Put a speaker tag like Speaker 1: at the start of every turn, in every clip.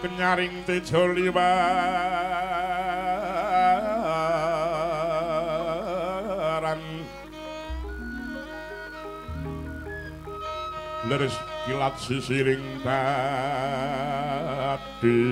Speaker 1: kenyaring tejo liwaran leres kilat sisiring tadi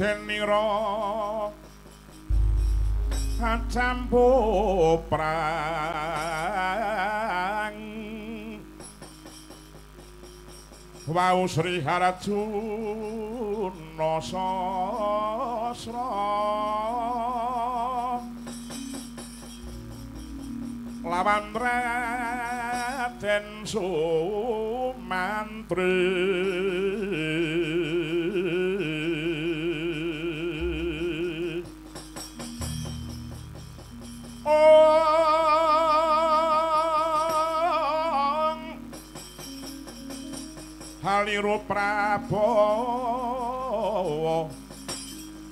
Speaker 1: deniro kacampu prang wau Sri Harjuna sasra lawan Raden Sumantri Haliru Prabowo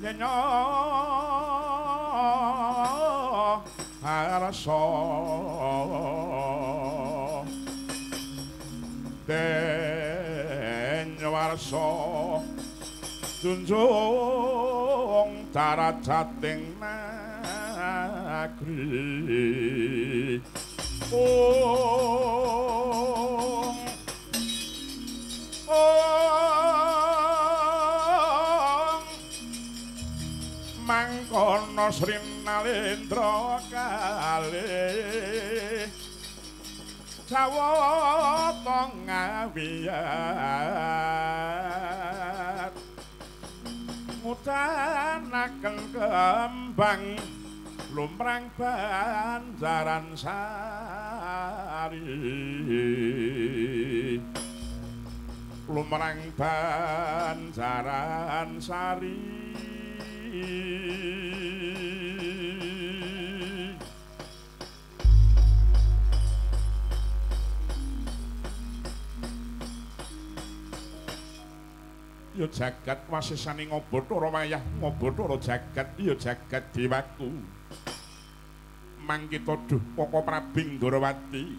Speaker 1: nyenyo harso denyawarso junjung darajating negeri mangkono Sri Nalendra kalih Jawata ngawiyat mudhanaken kembang lumrang Banjaran Sari lumrang Banjaran Sari ya jagat wasisane Ngabathara wayah Ngabathara jagat ya jagat dewaku mangkita duh Koko Prabing Ndarawati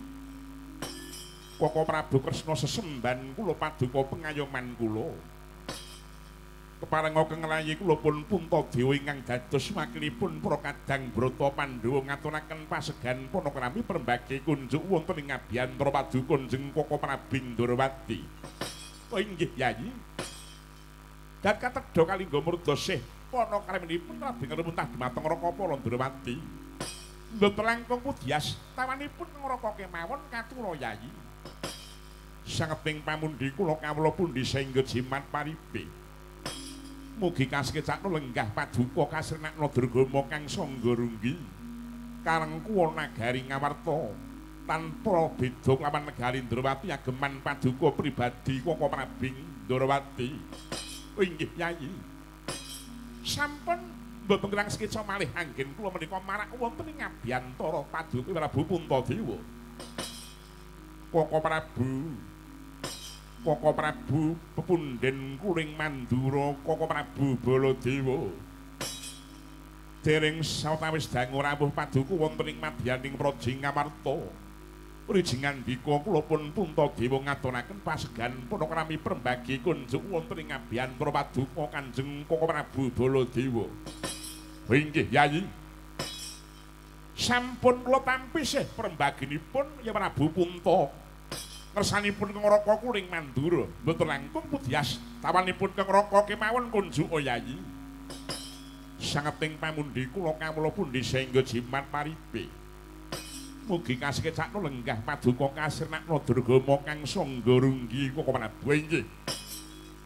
Speaker 1: Koko Prabu Kresna sesemban kula paduka pengayoman kula keparenga kengelayi kula pun Puntadewa ingkang dados wakilipun para kadang Brata Pandhawa ngaturaken pasegan panakrami perembagi kunjuk wonten ing abiyantara paduka Kanjeng Koko Prabing Ndarawati. Oh inggih Yayi. Dan katedha kalingga murdosih panakraminipun Raden Remuntah dhumateng Rakapala Ndarawati. Mboten langkung pudyas tawanipun ngraka kemawon katura Yayi. Sangeting pamundi kula kawula pundi saengga jimat paribe. Mugi kasekecakna lenggah paduka kasrenakna Durgama kang sangga runggi kareng kuwa nagari Ngawarta tanpa beda lawan negari Ndrawati ageman paduka pribadi Koko Prabing Ndarawati. Oh inggih Yayi. Sampun mboten kirang sekeca malih anggen kula menika marak wonten ing abiyantara paduka Prabu Puntadewa. Koko Prabu pepunden kuring Mandura Koko Prabu Baladewa dereng sawetawis dangu rawuh paduka wonten ing madyaning Praja Ngamarta Rijing ngandika kula pun Puntadewa ngaturaken pasegan panakrami perembagi kunjuk wonten ing abiyantara paduka Kanjeng Koko Prabu Baladewa. Inggih Yayi. Sampun kula tampi sih perembaginipun ya Prabu Punta. Ngersanipun Ngraka kuring Mandura mboten langkung pudyas tawanipun Ngraka kemawon kunjuk Yayi. Sangeting pamundi kula kawula pundi saengga jimat paribe. Mugi kasekecakna lenggah paduka kasrenakna Durgama kang sangga runggi Koko Prabu inggih.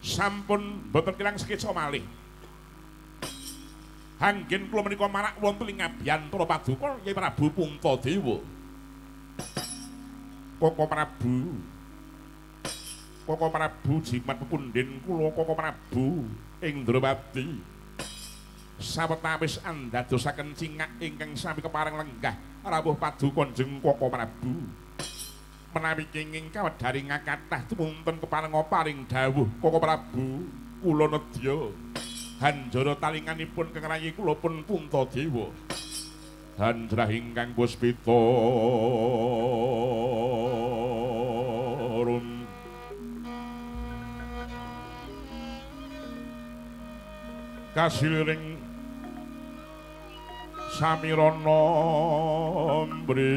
Speaker 1: sampun boten kirang sekeca malih. Anggen kula menika marak wonten ing Abyantara Paduka Kyai Prabu Puntadewa. Koko Prabu. Koko Prabu jimat pepundhen kula Koko Prabu Indrawati. Sawetawis andadosaken cingak ingkang sami kepareng lenggah rawuh Paduka Kanjeng Koko Prabu. Menawi kenging kawedharing kathah tumunten keparenga paring dawuh Koko Prabu kula nedya hanjara talinganipun kang rayi kula pun Puntadewa. Hanjrah ingkang puspita rum kasiring samirana mri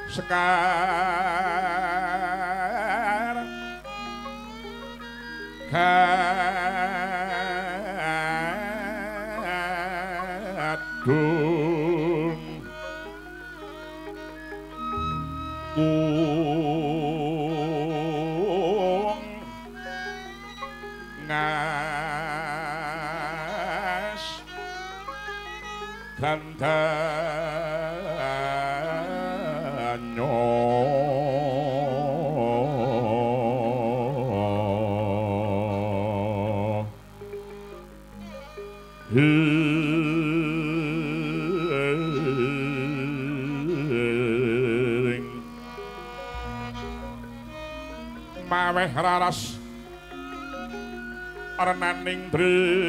Speaker 1: sekar kadung ngas gandanyo maweh raras arnaning driya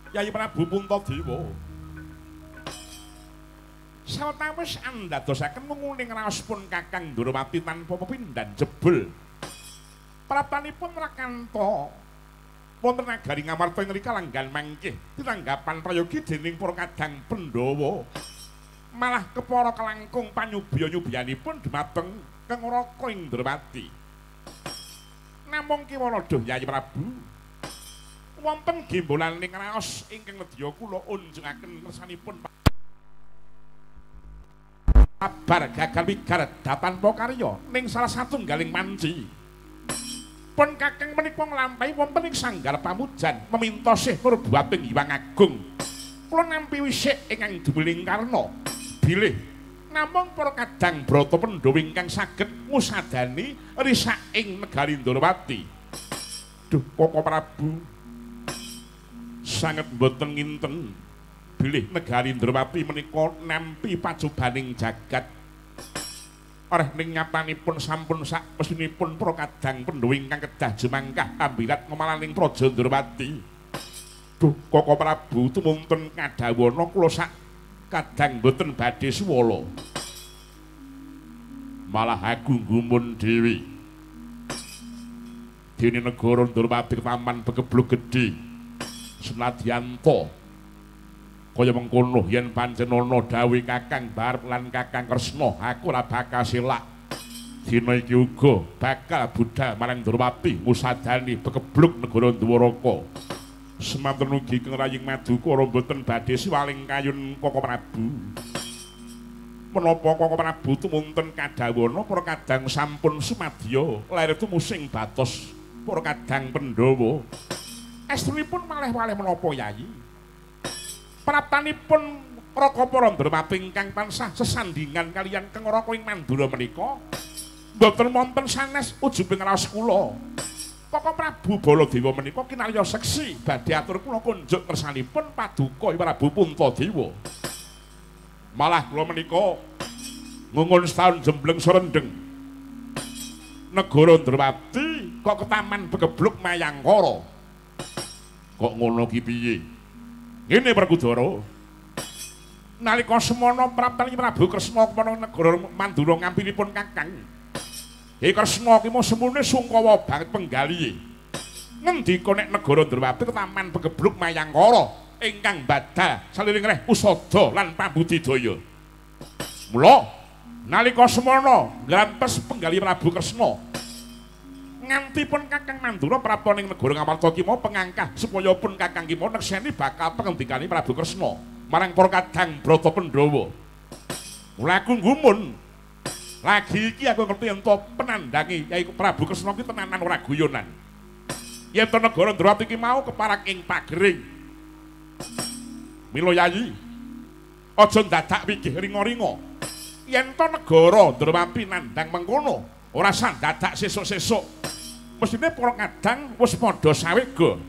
Speaker 1: Kyai Prabu Puntadewa sawetawis andadosaken menguning raospun Kakang Ndrawati tanpa pepindhan jebul praptanipun rakanta wonten nagari Ngamarta ngrika langgan mangkih tinanggapan prayogi dening para kadang Pandhawa malah kepara kelangkung panyubiya-nyubiyanipun dumateng Kang Raka Indrawati. Namung kiwalada Kyai Prabu wonten gembolaning raos ingkang nedya kula unjungaken kersanipun kabar gagal wigar tanpa karya ning salah satunggaling manci pun kakang menika nglampahi wonten ing sanggar pamujan memintosih nurbuating Hyang Agung kula nampi wisik ingkang dumiling karna bilih namung para kadang brata Pandhawa ingkang saged ngusadani risak ing negari Ndrawati. Duh Koko Prabu sanget mboten nginten bilih negari Ndrawati menika nampi pacobaning jagat. Areh ning nyatanipun sampun sak mesinipun para kadang Pandhawa ingkang kedah jemangkah ambirat ngomalaning praja Ndrawati. Duh Koko Prabu tumunten kadhawana kula sak kadang mboten badhe suwala. Malah aku gumun dewi. Dene negara Ndrawati taman bekebluk gedhe. Senadyanto kaya mengkono yen pancen ana dawuh Kakang Barep lan Kakang Kresna aku ora bakal silak dina iki uga bakal budhal marang Ndrawati musadani bekebluk negara Dwaraka semanten ugi Kang Raying Madukara mboten badhe siwaling kayun Koko Prabu menapa Koko Prabu tumunten kadhawana para kadang sampun sumadya lair tumusing batos para kadang Pandhawa. Estrunipun malih-malih menapa Yayi? Praptanipun Raka Parandrawati ingkang tansah sesandingan kaliyan Kang Raka ing Mandura menika mboten wonten sanes ujubing raos kula. Koko Prabu Baladewa menika kinarya seksi badhe atur kula kunjuk kersanipun paduka Prabu Puntadewa. Malah kula menika ngungun setahun jembleng serendeng. Negara Ndrawati kok ketaman begebluk Mayangkara. Kok ngono ki piye? Ngene Werkudara. Nalika semana praptani Prabu Kresna kemana negara Mandura ngampilipun Kakang. Kresna ki mung semune sungkawa banget penggalihe. Ngendika nek negara Ndrawati ketaman begebluk Mayangkara ingkang badha saliring reh usada lan pambudidaya. Mula nalika semana ngrantes penggali Prabu Kresna ngantipun Kakang Mandura prapta ning negara Ngamarta ki mau pengangkah supaya pun Kakang ki mau nekseni bakal pengendikane Prabu Kresna marang para kadang Brata Pandhawa. Mula aku ngumun. Lagi iki aku ngerti ento penandangi yaiku Prabu Kresna ki tenanan ora guyonan. Yen to negara Ndrawati ki mau keparak ing pagering. Mila Yayi, aja dadak wigih ringa-ringa. Yen to negara Ndrawati nandhang mengkono, ora sang dadak sesuk-sesuk. Mesine para kadang wis padha sawega.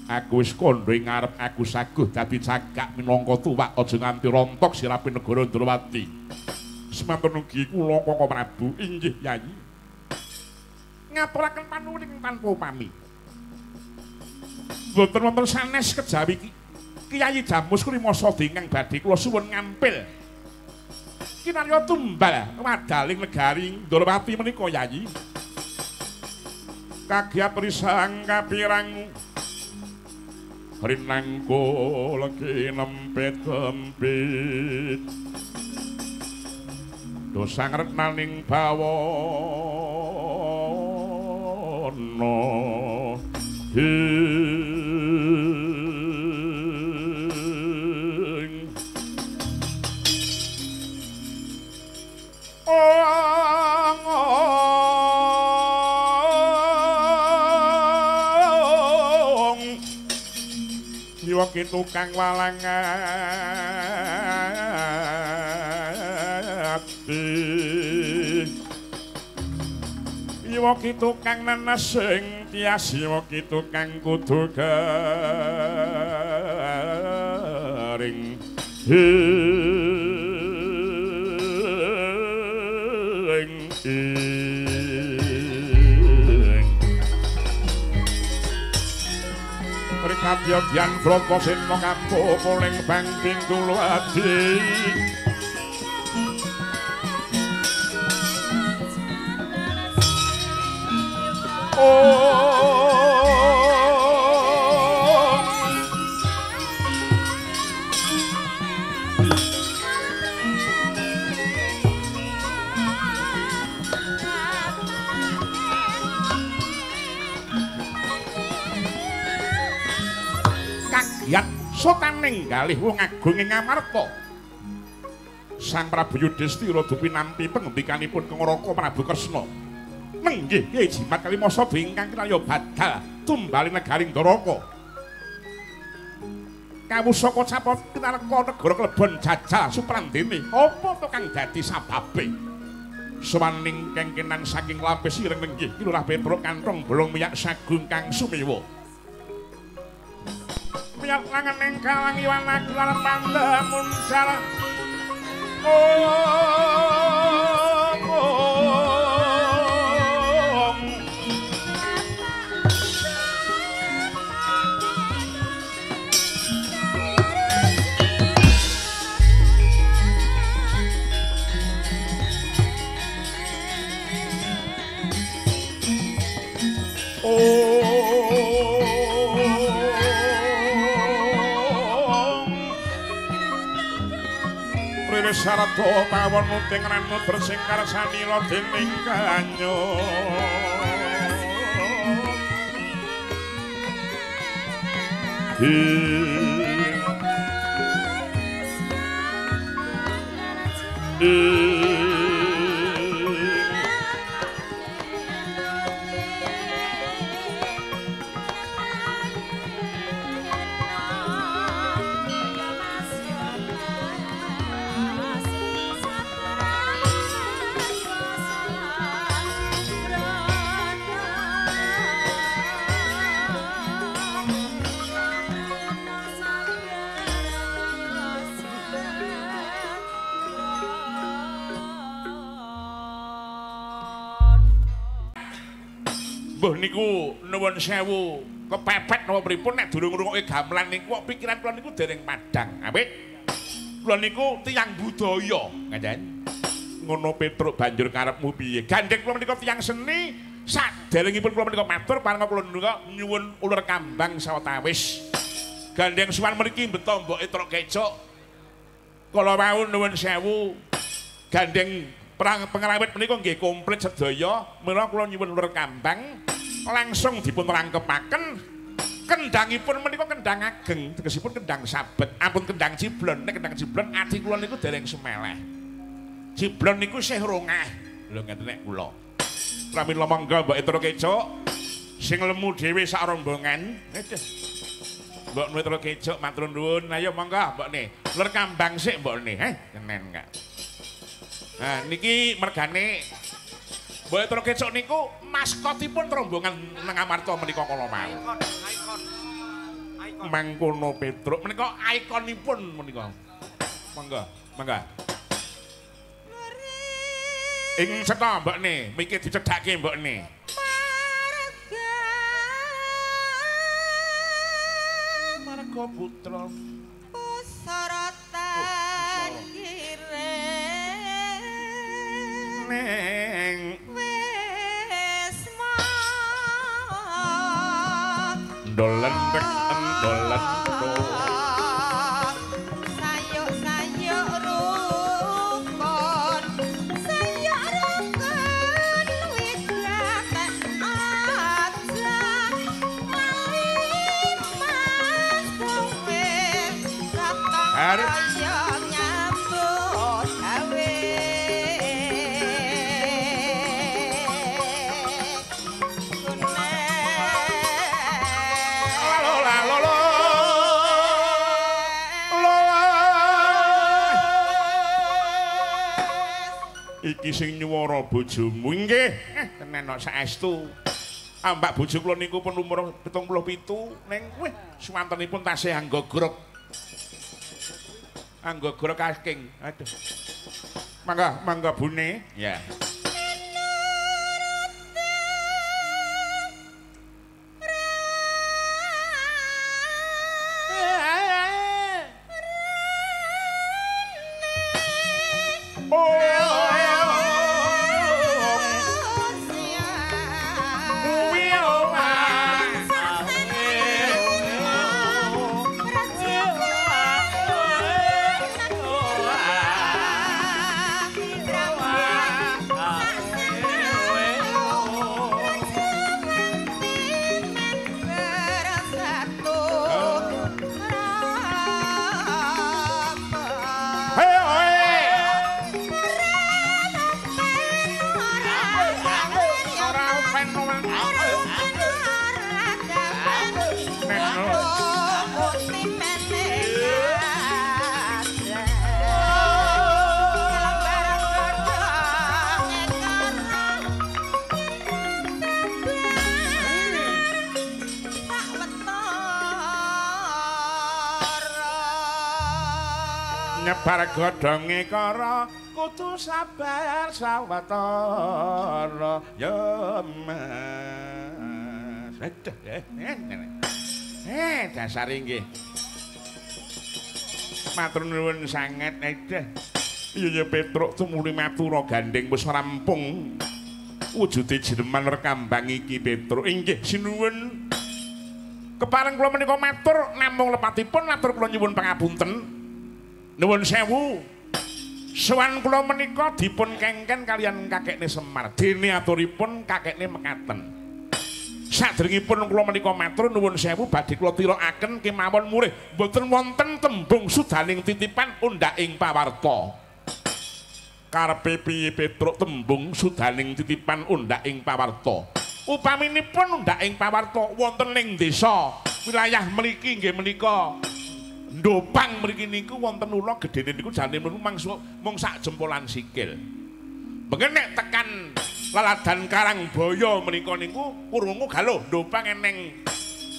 Speaker 1: Aku wis kandha ing ngarep aku saguh dadi cagak minangka tuwak aja nganti rontok sirape negara Ndrawati. Semanten ugi kula Koko Prabu inggih Yayi. Ngaturaken panuwun tanpa upami. Boten wonten sanes kejawi Kyai Jamus Krimasa ingkang badhe kula suwun ngampil. Kinarya tumbal wadaling negari Ndrawati menika Yayi. Kagiat risang kapirang rinangko lagi nempet-empet dosang retnaning bawana Ki tukang walangati Iwa ki tukang nanesing tias Iwa ki tukang kudu garing Kadya Dyan Brata Sena kampo kuling bangking Kulwadi sotaning galih wong agung ing Ngamarta. Sang Prabu Yudhistira dupi nampi pengendikanipun Kang Raka Prabu Kresna. Nenggih Kyai Jimat Kalimasa ingkang kinarya badal tumbali negari Ndaraka. Kawusaka capot kinareka negara Klebon jajal suprandene. Apa to kang dadi sababe? Sawaning kengkenan saking lapis ireng nenggih Lurah Petruk kantong bolong miyak sagung kang sumewa. Miyak langan ing kalang iwan agelar pandamun jalan Sarto pawon muting ranut bersingkar sanila dening kanyo Mbah niku nuwun sewu kepepet napa pripun nek durung ngrungokke gamelan niku kok pikiran kula niku dereng padhang. Apik. Kula niku tiyang budaya, Kanjeng. Ngono Petruk banjur karepmu piye? Gandeng kula menika tiyang seni, saderengipun kula menika matur paring kula menika nyuwun uler kambang sawetawis. Gandeng suwan mriki beto mboke truk kecuk. Kula wau nuwun sewu. Gandeng perang pengrawit menika nggih komplit sedaya, mila kula nyuwun uler kambang langsung dipun rangkepaken. Kendangipun menika kendang ageng, tegesipun kendang sabet. Ampun kendang ciblon, nek kendang ciblon ati kula niku dereng semeleh. Ciblon niku isih rongah. Lho ngeten nek kula. Pramila monggo mbok truk kecuk sing lemu dhewe sak rombongan. Mbok truk kecuk matur nuwun. Ayo monggo mbokne. Lur kambang sik mbokne, kenen enggak. Nah niki mergane mbok truk kecuk niku maskotipun rombongan nang Amarta menika kala mau. Mangkono Petruk menika ikonipun menika. Monggo, monggo. Ing cetha mbokne, miki dicedhake mbokne. Marga putra Pusarata kireng neng wis mat dolen tek dolen iki sing nyuwara bojomu nggih tenan kok saestu ambak bojo kula niku pun umur 77 ning wih suwantenipun tasih anggo grog asking aduh mangga bune ya nyebar godhonge kara kudu sabar sawetara ya Mas. Dasar nggih. Matur nuwun sanget Edah. Iya Petruk tumuli matura gandeng wis rampung. Wujude jeneman rekambang iki Petruk. Inggih sinuwun. Kepareng kula menika matur namung lepatipun matur kula nyuwun pangapunten. Nuwun sewu. Sowan kula menika dipun kengken kalian kakekne Semar. Dene aturipun kakekne mekaten. Saderengipun kula menika matur nuwun sewu badhe kula tirakaken kemawon murih mboten wonten tembung sudaning titipan undhaking pawarta. Karepe piye Petruk tembung sudaning titipan undhaking pawarta. Upaminipun undhaking pawarta wonten ing desa wilayah mriki nggih menika Ndopang mriki niku wonten ula gedene niku jane mung sak jempolan sikil. Mengken nek tekan laladan Karangbaya menika niku krungu galuh Ndopang eneng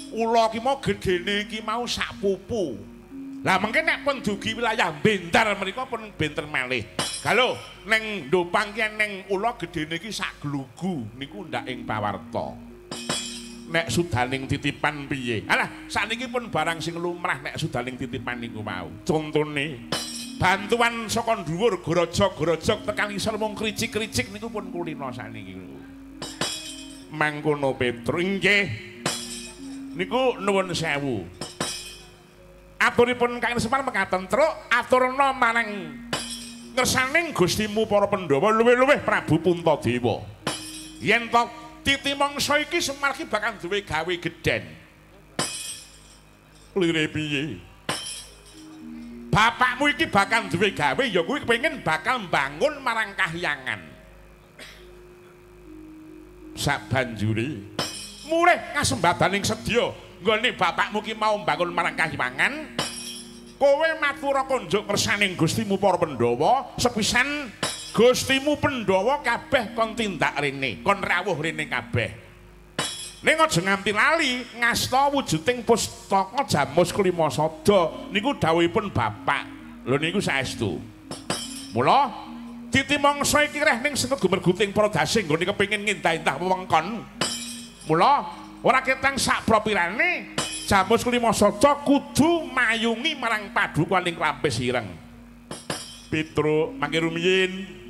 Speaker 1: ula ki mau gedene iki mau sak pupu. Lah mengken nek pun dugi wilayah Bentar menika pun benten malih. Galuh ning Ndopang ki eneng ula gedene iki sak glugu niku ndak ing pawarta. nek sudaning titipan piye? Alah, sakniki pun barang sing lumrah nek sudaning titipan niku mau. Contone bantuan saka dhuwur grojok-grojok tekan isor mung kricik-kricik niku pun kulina sakniki. Mangkono Petro nggih. Niku nuwun sewu. Aturipun Kang Semar mekaten truk aturna marang ngersaning Gustimu para Pandhawa luwih-luwih Prabu Puntadewa. Yen to titi mangsa iki Semar ki bakal duwe gawe gedhen. Lire piye? Bapakmu iki bakal duwe gawe ya kuwi kepengin bakal mbangun marang kahyangan. Sabanjure mulih kasembadaning sedya nggone bapakmu ki mau mbangun marang kahyangan. Kowe matur konjuk kersaning Gustimu para Pandhawa, sepisan Gustimu Pandhawa kabeh kon tindak rene, kon rawuh rene kabeh. Ning aja nganti lali ngasta wujuding pustaka Jamus Klimasada niku dawuhipun bapak. Lho niku saestu. Mula titi mangsa iki reh ning sengket gumerguting para dasing nggone kepengin ngintah-intah wewengkon. Mula ora ketang sak propirane Jamus Klimasada kudu mayungi marang padukaning Rampis Ireng. Petro mangke rumiyin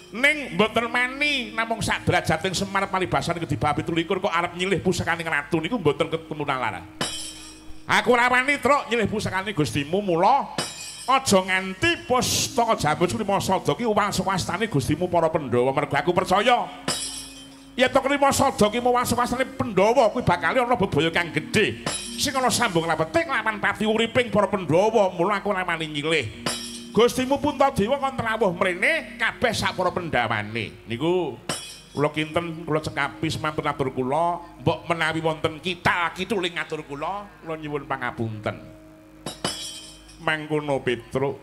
Speaker 1: ning mboten mani namung sak derajating Semar paribasan Kedhi Babi 17 kok arep nyilih pusakaning ratu niku mboten ketemu nalara. Aku ora wani truk nyilih pusakaning Gustimu mula aja nganti pustaka Jamus Klimasada ki wangsa-wastane Gustimu para Pandhawa mergo aku percaya yen to Klimasada ki wangsa-wastane Pandhawa kuwi bakal ana bebaya kang gedhe sing ana sambung rapeting lawan pati uriping para Pandhawa mula aku ora wani nyilih. Gustimu Puntadewa kon rawuh mrene kabeh sak para Pandhawane. Niku kula kinten kula cekapi semanten atur kula, mbok menawi wonten kituling atur kula nyuwun pangapunten. Mangkono Petro.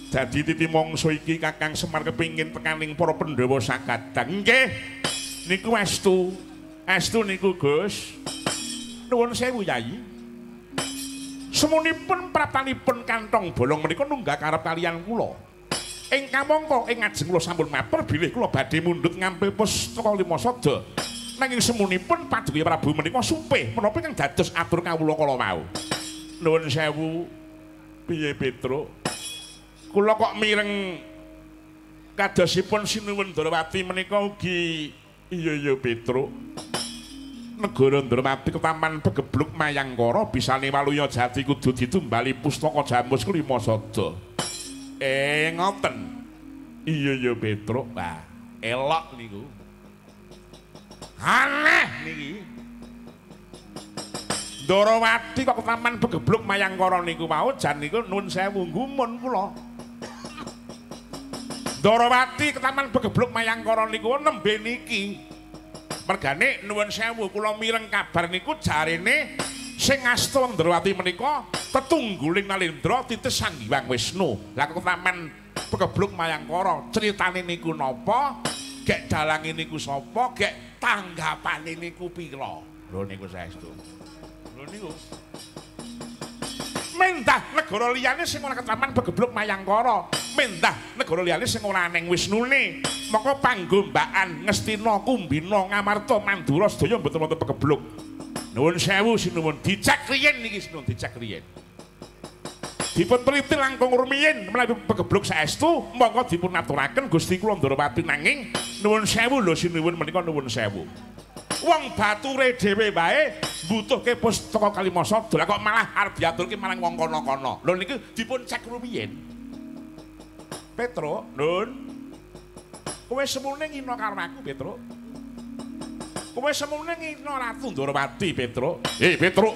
Speaker 1: Dadi titi mangsa iki Kakang Semar kepingin tekaning para Pandhawa sakadang. Nggih. Niku estu. Estu niku Gus. Nuwun sewu Yayi. Semunipun pratanipun kantong bolong menika nunggak karep kaliyan kula. Ingkang mongko ing ngajeng kula sampun matur bilih kula badhe mundhut ngambil pustaka Klimasada. Nanging semunipun paduka Prabu menika sumpih menapa kang dados atur kawula kala wau. Nuwun sewu. Piye Petro? Kula kok mireng kadosipun Sinuwun Ndrawati menika ugi iya Petro. Negara Ndrawati ketaman pegebluk Mayangkara bisane Waluya Jati kudu ditumbali pustaka Jamus Klimasada. Ngoten. Iya Petro. Wah, elok niku. Aneh niki. Ndrawati kok ketaman pegebluk Mayangkara niku mau jan niku nuwun sewu gumun kula. Ndrawati ketaman pegebluk Mayangkara niku nembe niki. Mergane nuwun sewu kula mireng kabar niku jarene sing ngasta Ndrawati menika tetungguling Nalendra titis Sanghyang Wisnu. Lah kok taman pegebluk Mayangkara critane niku napa? Gek dalange niku sapa? Gek tanggapane niku pira? Lho niku saestu. Lho niku. Mendah negara liyane sing ora ketaman pegebluk Mayangkara. Mendah negara liyane sing ora ning Wisnune. Maka panggombakan Ngastina Kumbina Ngamarta Mandura sedaya mboten wonten pegebluk. Nuwun sewu sinuwun dicek riyen niki sinuwun dicek riyen. Dipun teliti langkung rumiyin menawi pegebluk saestu monggo dipun aturaken Gusti kula Ndrawati nanging nuwun sewu lho sinuwun menika nuwun sewu. Wong bature dhewe wae mbutuhke pustaka Klimasada lha kok malah arep diaturke marang wong kono-kono. Lho niki dipun cek rumiyin. Petro, nun kowe semune ngina karo aku, Petro. Kowe semune ngina Ratu Ndrawati, Petro. Petro.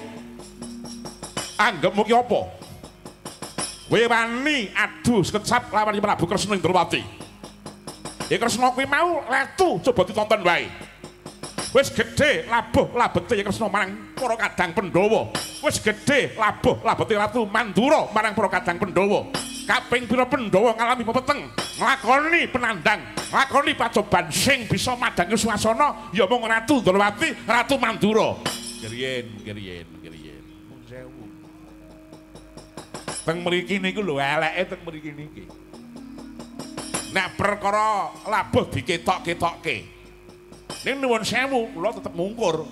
Speaker 1: Anggepmu ki apa? Kowe wani adu sekecap lawan Prabu Kresna Ndrawati. Kresna kuwi mau letu coba ditonton wae. Wis gedhe labuh labete Kresna marang para kadang Pandhawa. Wis gedhe labuh labete Ratu Mandura marang para kadang Pandhawa. Kaping pira Pandhawa ngalami pepeteng, nglakoni penandang, nglakoni pacoban sing bisa madangi swasana ya mung Ratu Ndrawati, Ratu Mandura. Griyen. Mun sewu. Teng mriki niku lho eleke teng mriki niki. Nek perkara labuh diketok-ketokke. Ning nuwun sewu, kula tetep mungkur.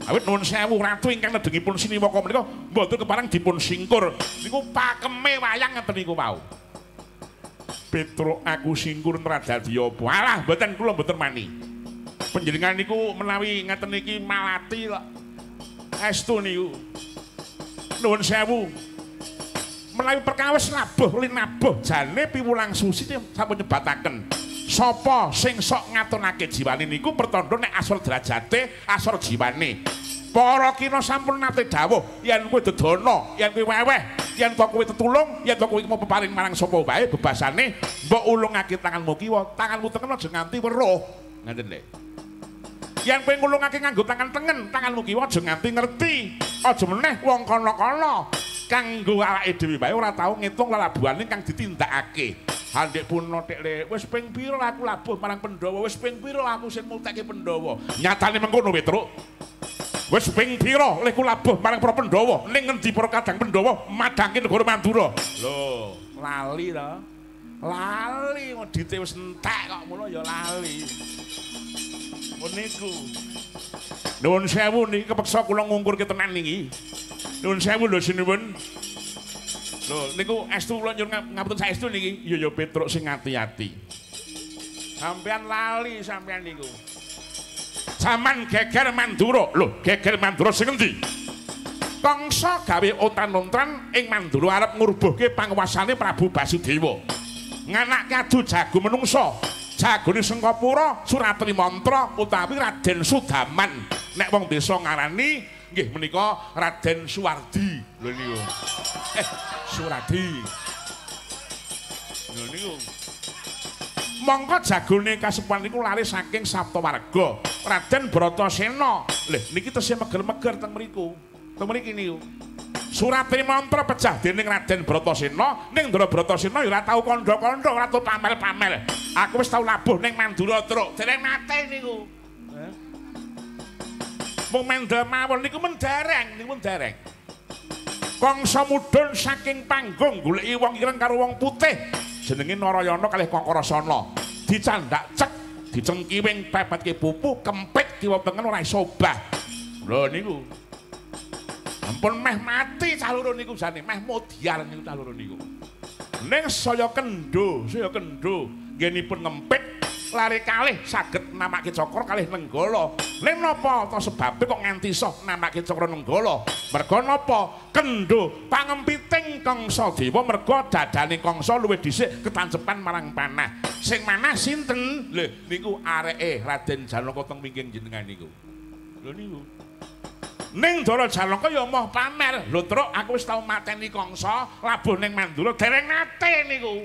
Speaker 1: Awit nuwun sewu ratu ingkang nedengipun siniwaka menika mboten kepareng dipun singkur. Niku pakeme wayang ngeten niku wau. Petruk aku singkur nradadi apa? Alah mboten kula mboten mani. Panjenengan niku menawi ngeten iki malati kok. Estu niku. Nuwun sewu. Menawi perkawis nabuh linabuh jane piwulang susi sampun nyebataken. Sapa sing sok ngatunake jiwane niku pertanda nek asor derajate, asor jiwane. Para kina sampun nate dawuh, yen kowe dedana, yen kowe weweh, yen to kowe tetulung, yen to kowe mau peparing marang sapa wae bebasane, mbok ulungake tanganmu kiwa, tanganmu tengen aja nganti weruh. Ngoten lho. Yen kowe ngulungake nganggo tangan tengen, tanganmu kiwa aja nganti ngerti. Aja meneh wong kana-kana kanggo awake dhewe wae ora tau ngitung lelabuhane kang ditindakake. Handek pun notek le, wis ping pira aku labuh marang Pandhawa, wis ping pira aku sing multekke Pandhawa. Nyatane mengkono Petruk. Wis ping pira lek ku labuh marang para Pandhawa, ning ngendi para kadang Pandhawa madangke negara Mandura. Lho, lali to. Lali medite wis entek kok mulo ya lali. Niku. Nuwun sewu niki kepeksa kula ngungkurke tenan niki. Nuwun sewu lho sinuwun. Lho niku estu kula nyuwun ngapunten saestu niki. Ya Petruk sing ati-ati. Sampeyan lali sampeyan niku. Zaman geger Mandura. Lho, geger Mandura sing endi? Kangsa gawe otan-ontan ing Mandura arep ngrubuhke panguwasane Prabu Basudewa. Nganake adu jago menungsa. Jagone Sengkapura, Suratri Mantra utawi Raden Sudaman. Nek wong desa ngarani nggih menika Raden Suwardi. Lho niku. Suradi. Lho niku. Mongko jagone kasepuhan niku lari saking Saptawarga. Raden Bratasena. Lho niki tesih meger-meger teng mriku. Teng mriki niku. Suratri Mantra pecah dening Raden Bratasena, ning Ndara Bratasena ya ora tau kandha-kandha, ora tau pamel-pamel. Aku wis tau labuh ning Mandura Truk, dereng nate niku. Mung mendel mawon niku mendereng, niku mendereng. Kangsa mudhun saking panggung goleki wong ireng karo wong putih. Jenenge Narayana kalih Kakarasana. Dicandak cek, dicengkiwing pepetke pupu, kempit kiwa tengen ora iso obah. Lho niku. Ampun meh mati calurun niku jane, meh modyar niku calurun niku. Ning saya kendho nggenipun ngempit lari kalih saged namake Cakra kalih Nenggala. Ning napa ta sebabe kok nganti iso namake Cakra Nenggala? Merga napa? Kendho pangempiting Kangsa Dewa merga dadane Kangsa luwih dhisik ketancepan marang panah. Sing manah sinten? Lho niku areke Raden Janaka teng wingking jenengan niku. Lho niku. Ning Ndara Janaka ya moh pamer. Lho Truk aku wis tau mateni Kangsa labuh ning Mandura dereng nate niku.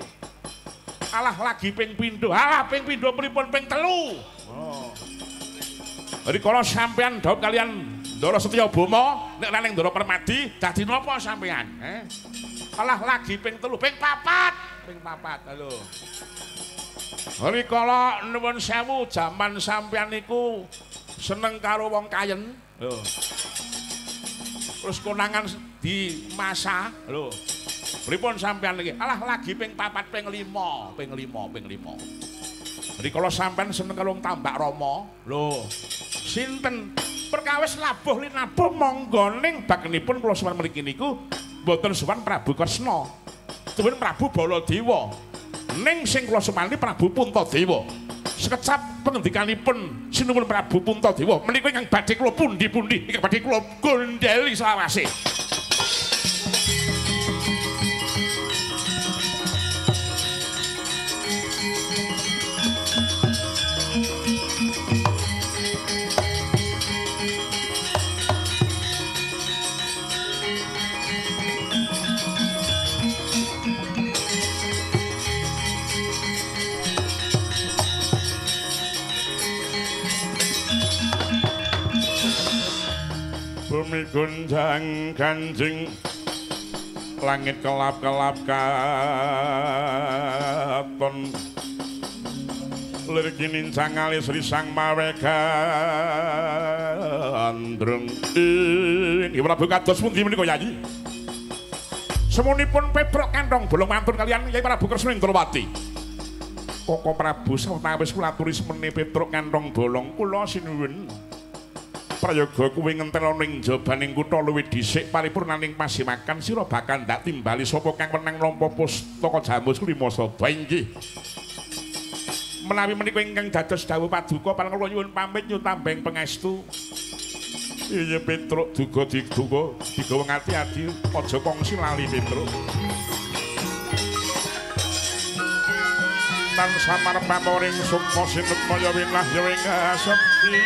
Speaker 1: Alah lagi ping pindho. Alah ping pindho pripun ping telu. Oh. Rikala sampean dhaup kalian Ndara Setyabama nek ning Ndara Permadi dadi napa sampean? Alah lagi ping telu, ping papat. Ping papat. Lho. Rikala nuwun sewu jaman sampean niku seneng karo wong kayen. Lho. Terus konangan di masa lho. Pripun sampean niki? Alah lagi ping 4 ping 5, ping 5. Rikala sampean seneng karo Tambak Rama. Lho. Sinten? Perkawis labuh linabuh monggo ning bakenipun kula sowan mriki niku mboten sowan Prabu Kresna. Tuwin Prabu Baladewa. Ning sing kula sumani Prabu Puntadewa. Sekecap pengendikanipun sinuwun Prabu Puntadewa menika ingkang badhe kula pundi-pundi ingkang badhe kula gondheli selawase. Bumi gunjang ganjing langit kelap-kelap katon lir kinincang alis risang mawe gandrung ing Prabu kados pundi menika Yayi semunipun Petruk kantong bolong mantun kalian Yai Prabu Kresna Indrawati Koko Prabu sawetawis kula aturi semene Petruk kantong bolong kula sinuwun. Prayoga kuwi ngentena ning jabaning kutha luwih dhisik paripurnaning pasimakan sira bakal ndak timbali sapa kang menang nampa pustaka Jamus Lima Sada inggih. Menawi menika ingkang dados dawuh paduka paling kula nyuwun pamit nyutambeng pangestu. Iya Petruk duga digawa ngati-ati aja kongsi lali Petruk. Tan samar pamoring sukma sinut kaya winah ya ing sepi.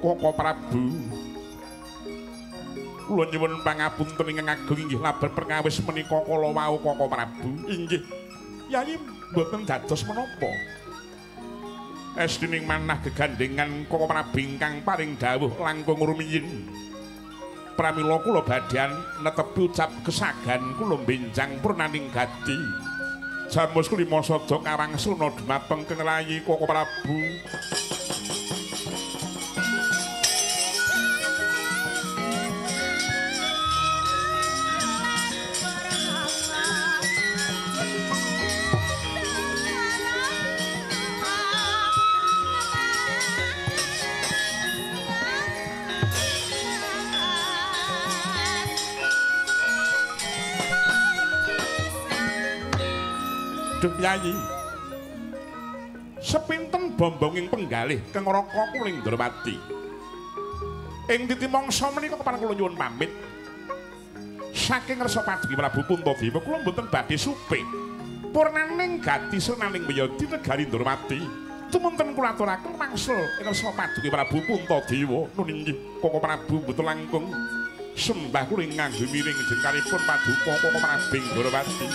Speaker 1: Koko Prabu kula nyuwun pangapunten ingkang agung inggih labar perkawis menika kala wau Koko Prabu inggih Yayi mboten dados menapa estining manah gegandhengan Koko Prabu ingkang paring dawuh langkung rumiyin pramila kula badhe netepi ucap kesagan kula benjang purnaning gati Jamus Lima Sada kawangsana dumateng kenelayi Koko Prabu. Yayi sepinten bombonging penggalih kang Raka Kuling Ndrawati ing titi mangsa menika kepareng kula nyuwun pamit saking Resa Paduki Prabu Puntadewa kula mboten badhe supe purnaning gati senaning Wiyadi negari Ndrawati tumunten kula aturaken mangsul ing Resa Paduki Prabu Puntadewa nun inggih Koko Prabu mboten langkung sembah kula nganggo miring jengkaripun Paduka Koko Prabu Ndrawati.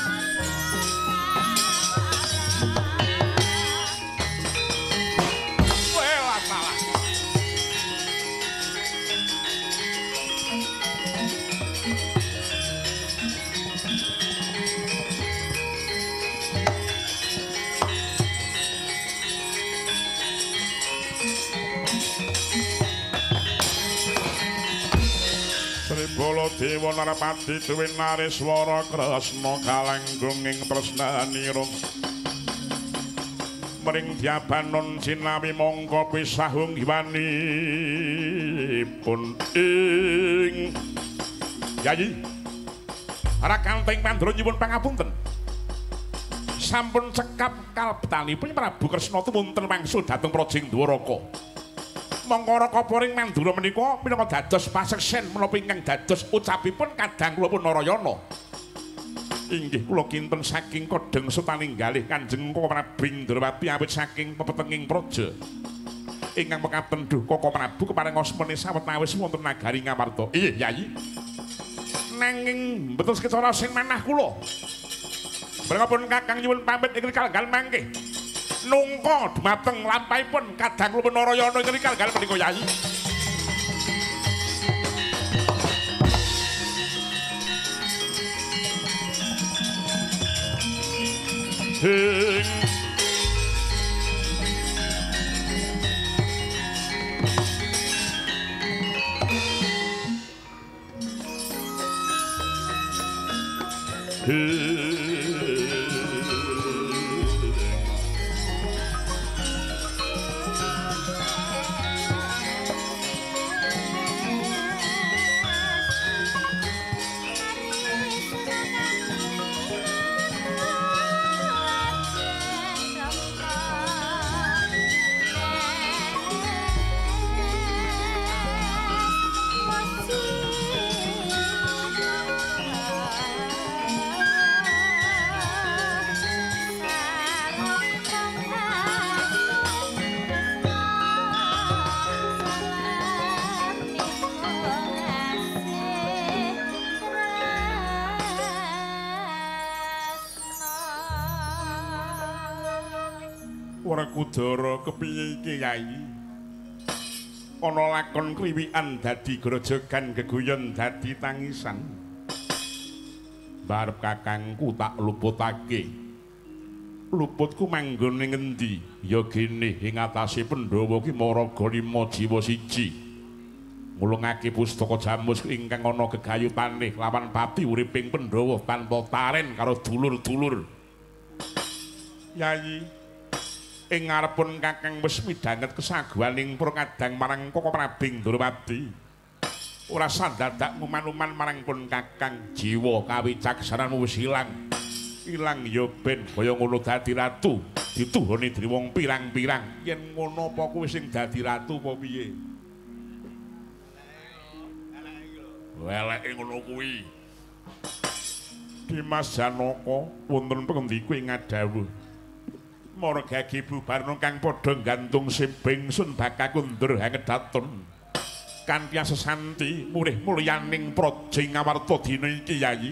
Speaker 1: Baladewa Narapati duwe nariswara Kresna kalanggung ing tresnanira mring diabanon sinawi mongko pisahung giwanipun ing Yayi Rakanting Pandura nyuwun pangapunten sampun cekap kalbetanipun Prabu Kresna tumunten wangsul dhateng Projing Dwaraka mongko Raka Puring Mandura menika minangka dados paseksen menapa ingkang dados ucapipun kadang kula pun Narayana. Inggih kula kinten saking Kodeng Sutaninggalih Kanjeng Koko Prabu Ndrawati awit saking pepetenging praja. Ingkang mekaten duh Koko Prabu kepareng asmane sawetawis wonten nagari Ngamarta. Inggih Yayi. Nanging betul secara sing manah kula. Mengapun Kakang nyuwun pamit ing kalgal mangke. Nungka dumateng lampahipun kadang kula Narayana ing kalgal menika Yayi. Werkudara kepiye iki Yai? Ana lakon kliwikan dadi grojogan geguyon dadi tangisan. Barep kakangku tak luputake. Luputku manggon ning endi? Ya gene ing atase Pandhawa ki maraga 5 jiwa siji. Ngulungake pustaka jamus ingkang ana gegayutane lawan pati uriping Pandhawa tanpa taren karo dulur-dulur. Yai, ing ngarepun kakang wis midhanget kesaguhaning Prokadang marang Koko Prabing Durawati. Ora sandadak nguman-uman marang pun kakang, jiwa kawicaksananmu wis ilang. Ilang ya ben kaya ngono dadi ratu, dituhoni dening wong pirang-pirang. Yen ngono apa kowe sing dadi ratu apa piye? Eleke ngono kuwi. Dimas Janaka wonten pengendiku ing ngadhawuh. Margagi bubarno kang padha gantung simping sun bakakundur hangedaton kanthi sesanti murih mulyaning praja ngawarta dina iki Yayi.